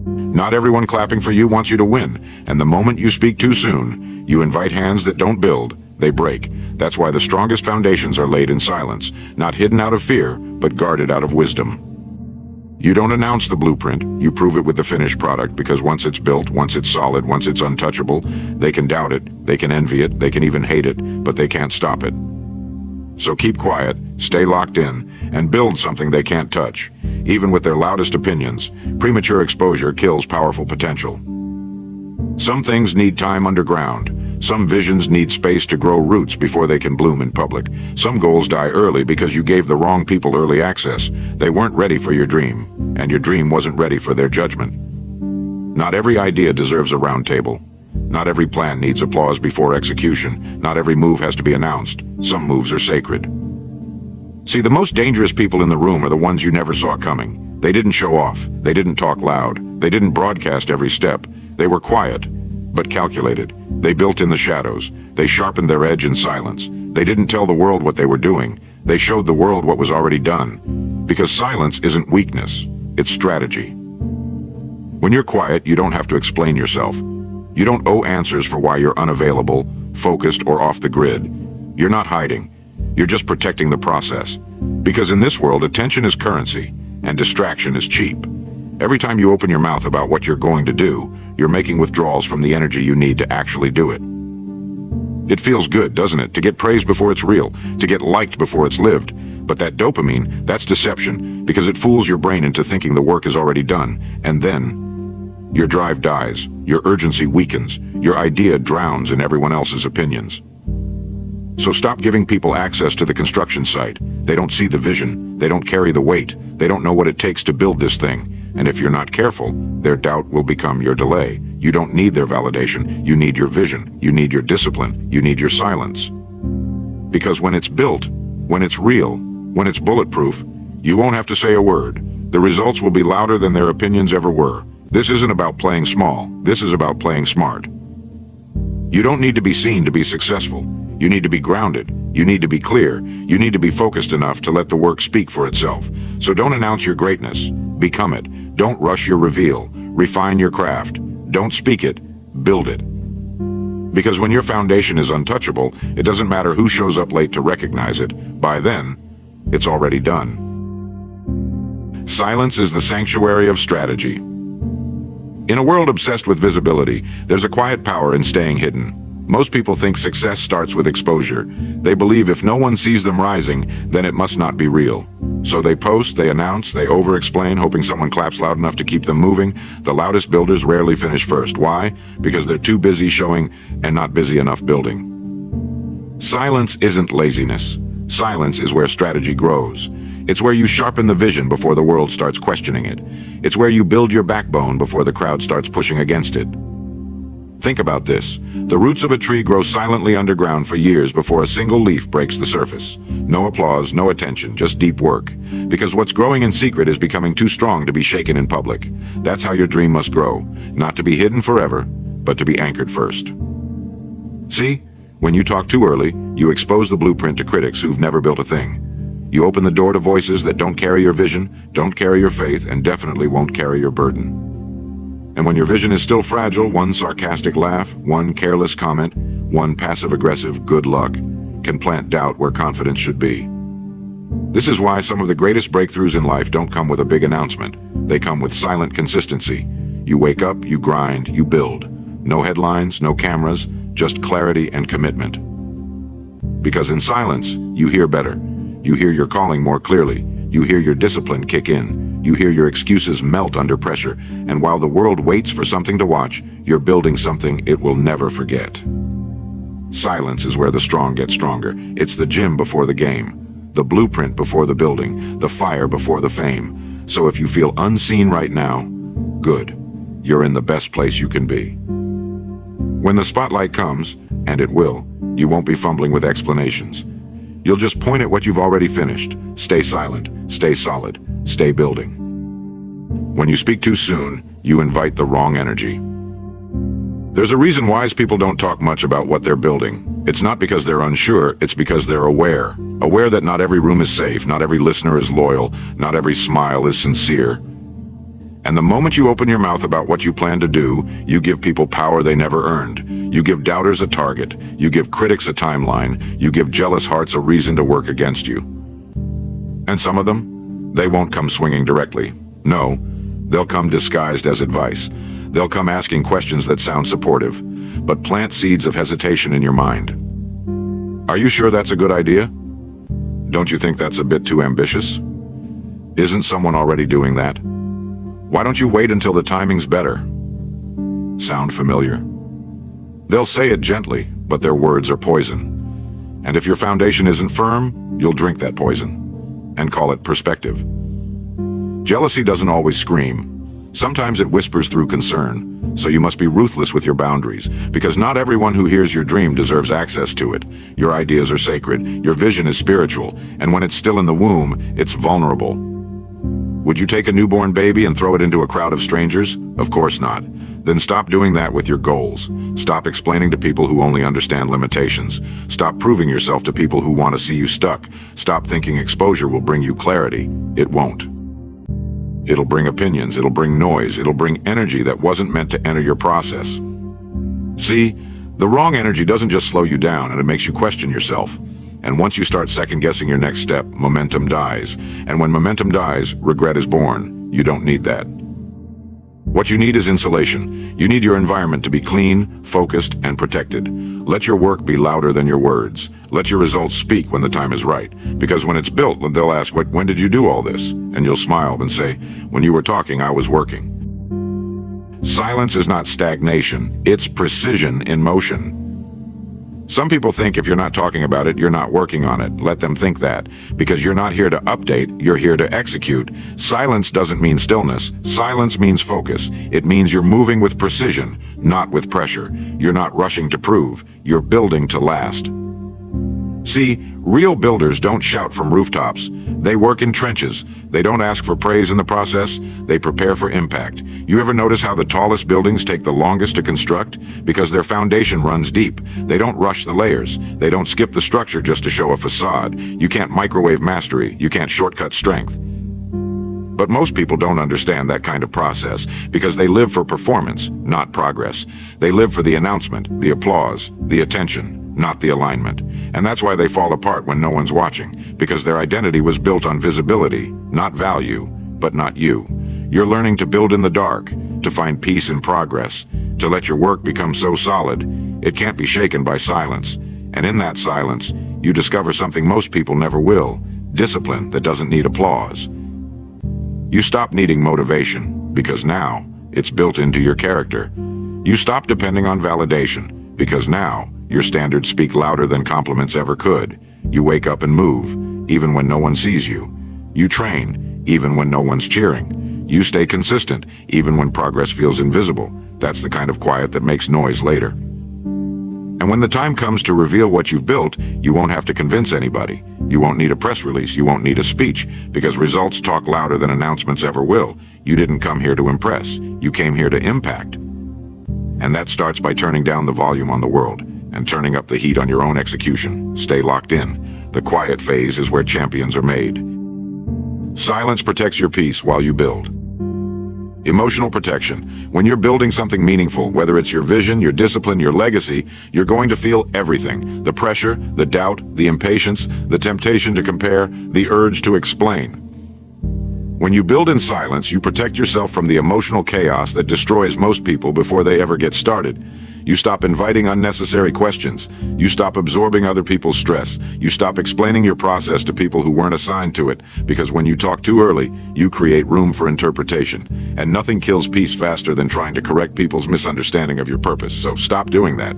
Not everyone clapping for you wants you to win, and the moment you speak too soon, you invite hands that don't build, they break. That's why the strongest foundations are laid in silence, not hidden out of fear, but guarded out of wisdom. You don't announce the blueprint, you prove it with the finished product, because once it's built, once it's solid, once it's untouchable, they can doubt it, they can envy it, they can even hate it, but they can't stop it. So keep quiet, stay locked in, and build something they can't touch. Even with their loudest opinions, premature exposure kills powerful potential. Some things need time underground. Some visions need space to grow roots before they can bloom in public. Some goals die early because you gave the wrong people early access. They weren't ready for your dream, and your dream wasn't ready for their judgment. Not every idea deserves a round table. Not every plan needs applause before execution. Not every move has to be announced. Some moves are sacred. See, the most dangerous people in the room are the ones you never saw coming. They didn't show off. They didn't talk loud. They didn't broadcast every step. They were quiet, but calculated. They built in the shadows. They sharpened their edge in silence. They didn't tell the world what they were doing. They showed the world what was already done. Because silence isn't weakness, it's strategy. When you're quiet, you don't have to explain yourself. You don't owe answers for why you're unavailable, focused, or off the grid. You're not hiding. You're just protecting the process. Because in this world, attention is currency, and distraction is cheap. Every time you open your mouth about what you're going to do, you're making withdrawals from the energy you need to actually do it. It feels good, doesn't it, to get praised before it's real, to get liked before it's lived. But that dopamine, that's deception, because it fools your brain into thinking the work is already done, and then your drive dies, your urgency weakens, your idea drowns in everyone else's opinions. So stop giving people access to the construction site. They don't see the vision, they don't carry the weight, they don't know what it takes to build this thing. And if you're not careful, their doubt will become your delay. You don't need their validation, you need your vision, you need your discipline, you need your silence. Because when it's built, when it's real, when it's bulletproof, you won't have to say a word. The results will be louder than their opinions ever were. This isn't about playing small, this is about playing smart. You don't need to be seen to be successful. You need to be grounded. You need to be clear. You need to be focused enough to let the work speak for itself. So don't announce your greatness. Become it. Don't rush your reveal. Refine your craft. Don't speak it. Build it. Because when your foundation is untouchable, it doesn't matter who shows up late to recognize it. By then, it's already done. Silence is the sanctuary of strategy. In a world obsessed with visibility, there's a quiet power in staying hidden. Most people think success starts with exposure. They believe if no one sees them rising, then it must not be real. So they post, they announce, they over-explain, hoping someone claps loud enough to keep them moving. The loudest builders rarely finish first. Why? Because they're too busy showing and not busy enough building. Silence isn't laziness. Silence is where strategy grows. It's where you sharpen the vision before the world starts questioning it. It's where you build your backbone before the crowd starts pushing against it. Think about this. The roots of a tree grow silently underground for years before a single leaf breaks the surface. No applause, no attention, just deep work. Because what's growing in secret is becoming too strong to be shaken in public. That's how your dream must grow. Not to be hidden forever, but to be anchored first. See? When you talk too early, you expose the blueprint to critics who've never built a thing. You open the door to voices that don't carry your vision, don't carry your faith, and definitely won't carry your burden. And when your vision is still fragile, one sarcastic laugh, one careless comment, one passive-aggressive good luck can plant doubt where confidence should be. This is why some of the greatest breakthroughs in life don't come with a big announcement. They come with silent consistency. You wake up, you grind, you build. No headlines, no cameras, just clarity and commitment. Because in silence, you hear better. You hear your calling more clearly. You hear your discipline kick in. You hear your excuses melt under pressure. And while the world waits for something to watch, you're building something it will never forget. Silence is where the strong get stronger. It's the gym before the game, the blueprint before the building, the fire before the fame. So if you feel unseen right now, good. You're in the best place you can be. When the spotlight comes, and it will, you won't be fumbling with explanations. You'll just point at what you've already finished. Stay silent, stay solid, stay building. When you speak too soon, you invite the wrong energy. There's a reason wise people don't talk much about what they're building. It's not because they're unsure, it's because they're aware. Aware that not every room is safe, not every listener is loyal, not every smile is sincere. And the moment you open your mouth about what you plan to do, you give people power they never earned. You give doubters a target. You give critics a timeline. You give jealous hearts a reason to work against you. And some of them, they won't come swinging directly. No, they'll come disguised as advice. They'll come asking questions that sound supportive, but plant seeds of hesitation in your mind. Are you sure that's a good idea? Don't you think that's a bit too ambitious? Isn't someone already doing that? Why don't you wait until the timing's better? Sound familiar? They'll say it gently, but their words are poison. And if your foundation isn't firm, you'll drink that poison and call it perspective. Jealousy doesn't always scream. Sometimes it whispers through concern, so you must be ruthless with your boundaries, because not everyone who hears your dream deserves access to it. Your ideas are sacred, your vision is spiritual, and when it's still in the womb, it's vulnerable. Would you take a newborn baby and throw it into a crowd of strangers? Of course not. Then stop doing that with your goals. Stop explaining to people who only understand limitations. Stop proving yourself to people who want to see you stuck. Stop thinking exposure will bring you clarity. It won't. It'll bring opinions, it'll bring noise, it'll bring energy that wasn't meant to enter your process. See, the wrong energy doesn't just slow you down, and it makes you question yourself. And once you start second-guessing your next step, momentum dies. And when momentum dies, regret is born. You don't need that. What you need is insulation. You need your environment to be clean, focused, and protected. Let your work be louder than your words. Let your results speak when the time is right. Because when it's built, they'll ask, when did you do all this? And you'll smile and say, when you were talking, I was working. Silence is not stagnation. It's precision in motion. Some people think if you're not talking about it, you're not working on it. Let them think that. Because you're not here to update, you're here to execute. Silence doesn't mean stillness. Silence means focus. It means you're moving with precision, not with pressure. You're not rushing to prove. You're building to last. See, real builders don't shout from rooftops. They work in trenches. They don't ask for praise in the process. They prepare for impact. You ever notice how the tallest buildings take the longest to construct? Because their foundation runs deep. They don't rush the layers. They don't skip the structure just to show a facade. You can't microwave mastery. You can't shortcut strength. But most people don't understand that kind of process because they live for performance, not progress. They live for the announcement, the applause, the attention, not the alignment. And that's why they fall apart when no one's watching, because their identity was built on visibility, not value, but not you. You're learning to build in the dark, to find peace in progress, to let your work become so solid, it can't be shaken by silence. And in that silence, you discover something most people never will, discipline that doesn't need applause. You stop needing motivation, because now it's built into your character. You stop depending on validation, because now your standards speak louder than compliments ever could. You wake up and move, even when no one sees you. You train, even when no one's cheering. You stay consistent, even when progress feels invisible. That's the kind of quiet that makes noise later. And when the time comes to reveal what you've built, you won't have to convince anybody. You won't need a press release, you won't need a speech, because results talk louder than announcements ever will. You didn't come here to impress, you came here to impact. And that starts by turning down the volume on the world and turning up the heat on your own execution. Stay locked in. The quiet phase is where champions are made. Silence protects your peace while you build. Emotional protection. When you're building something meaningful, whether it's your vision, your discipline, your legacy, you're going to feel everything. The pressure, the doubt, the impatience, the temptation to compare, the urge to explain. When you build in silence, you protect yourself from the emotional chaos that destroys most people before they ever get started. You stop inviting unnecessary questions. You stop absorbing other people's stress. You stop explaining your process to people who weren't assigned to it, because when you talk too early, you create room for interpretation. And nothing kills peace faster than trying to correct people's misunderstanding of your purpose, so stop doing that.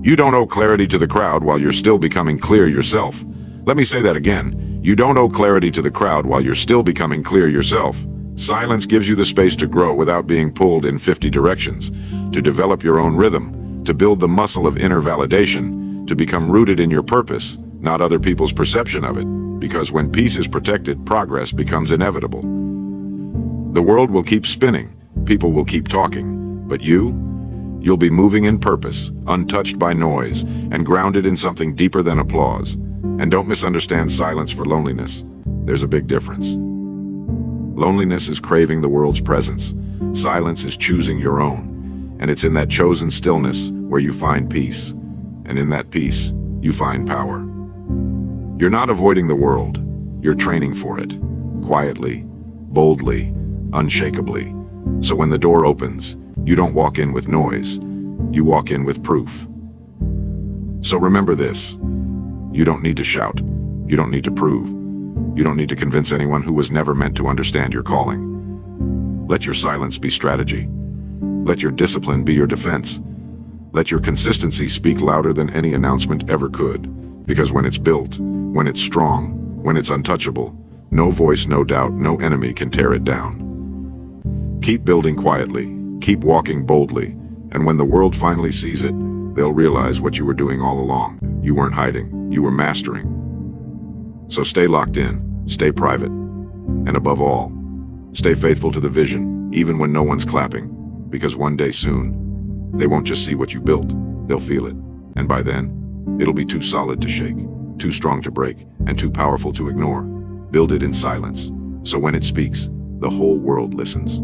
You don't owe clarity to the crowd while you're still becoming clear yourself. Let me say that again. You don't owe clarity to the crowd while you're still becoming clear yourself. Silence gives you the space to grow without being pulled in 50 directions, to develop your own rhythm, to build the muscle of inner validation, to become rooted in your purpose, not other people's perception of it, because when peace is protected, progress becomes inevitable. The world will keep spinning, people will keep talking, but you'll be moving in purpose, untouched by noise, and grounded in something deeper than applause. And don't misunderstand silence for loneliness. There's a big difference. Loneliness is craving the world's presence. Silence is choosing your own. And it's in that chosen stillness where you find peace. And in that peace, you find power. You're not avoiding the world. You're training for it. Quietly, boldly, unshakably. So when the door opens, you don't walk in with noise. You walk in with proof. So remember this. You don't need to shout. You don't need to prove. You don't need to convince anyone who was never meant to understand your calling. Let your silence be strategy. Let your discipline be your defense. Let your consistency speak louder than any announcement ever could. Because when it's built, when it's strong, when it's untouchable, no voice, no doubt, no enemy can tear it down. Keep building quietly. Keep walking boldly. And when the world finally sees it, they'll realize what you were doing all along. You weren't hiding. You were mastering. So stay locked in. Stay private. And above all, stay faithful to the vision, even when no one's clapping. Because one day soon, they won't just see what you built, they'll feel it. And by then, it'll be too solid to shake, too strong to break, and too powerful to ignore. Build it in silence, so when it speaks, the whole world listens.